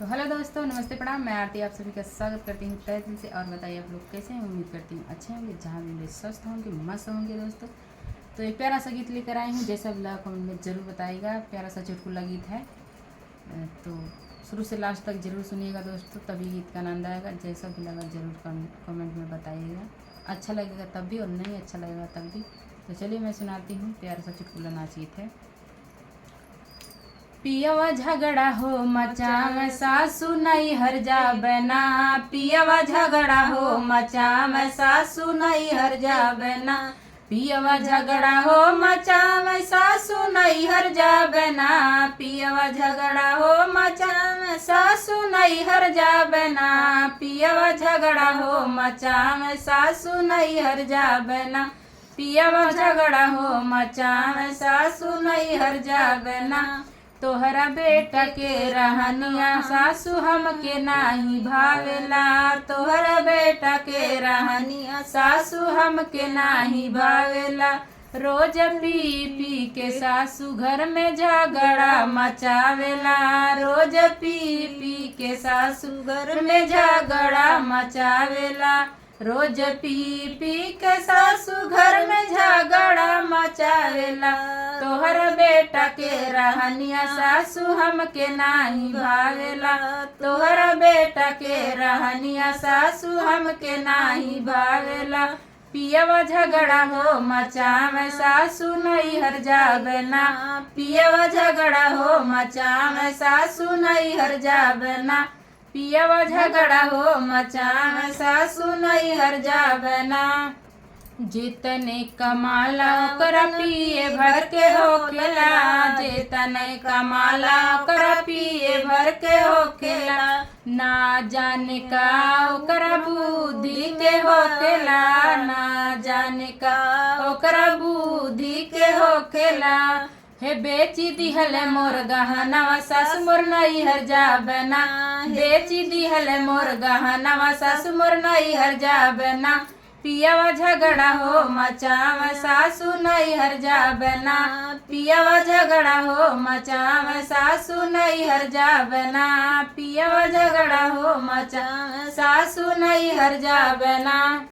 तो हेलो दोस्तों, नमस्ते, प्रणाम। मैं आरती आप सभी का स्वागत करती हूँ तहे दिल से। और बताइए आप लोग कैसे हैं। उम्मीद करती हूँ अच्छे होंगे, जहाँ भी स्वस्थ होंगे, मस्त होंगे दोस्तों। तो एक प्यारा सा गीत लेकर आई हूँ, जैसा भी लगा कमेंट में ज़रूर बताइएगा। प्यारा सा चुटकुला गीत है, तो शुरू से लास्ट तक ज़रूर सुनिएगा दोस्तों, तभी गीत का आनंद आएगा। जैसा भी लगा ज़रूर कमेंट में बताइएगा। अच्छा लगेगा तब भी और नहीं अच्छा लगेगा तब भी। तो चलिए मैं सुनाती हूँ। प्यारा सा चुटकुला नाच गीत है। पियवा झगड़ा हो मचाम सासु नहीं हर जा बना। पियवा झगड़ा हो मचाम सासु नहीं हर जा बना। पियवा झगड़ा हो मचाम सासु नहीं हर जा बना। पियवा झगड़ा हो मचाम सासु नहीं हर जा बना। पियवा झगड़ा हो मचाम सासु नहीं हर जा बना। पियवा झगड़ा हो मचाम सासु नहीं हर जा बना। तोहरा बेटा के रहनिया सासु हमके नाही भावेला। तोहरा बेटा के रहनिया सासु हमके नाही भावेला। रोज पी पी के सासु घर में झगड़ा मचावेला। रोज पी पी के सासु घर में झगड़ा मचावेला। रोज पी पी के सासु घर में झगड़ा मचावेला। तोहर बेटा के रहनिया सासु हमके नाही भावेला। तोहर बेटा के रहनिया सासु हमके नाही भावेला। पियवा झगड़ा हो मचाम सासु नहीं हर जाबना। पियवा झगड़ा हो मचाम सासु नहीं हर जाबना। पियवा झगड़ा हो मचाम सासु नहीं हर जाबना। जितने कमाला ओकरा पिए भर के होखेला। जितने कमाला ओकरा पिए भर के होखेला। ना जाने का ओकरा बुद्धि के होखेला। ना जाने का ओकरा बुद्धि के होखेला। हे बेची दिहल मोर गहनवा सासु मोर नहीं हर जाबना। बेची दिहल मोर गहनवा सासु मोर नहीं हर जाबना। पियवा झगड़ा हो मचाम सासु नहीं हर जाबना। पियवा झगड़ा हो मचाम सासु नहीं हर जाबना। पियवा झगड़ा हो मचाम सासु नहीं हर जाबना।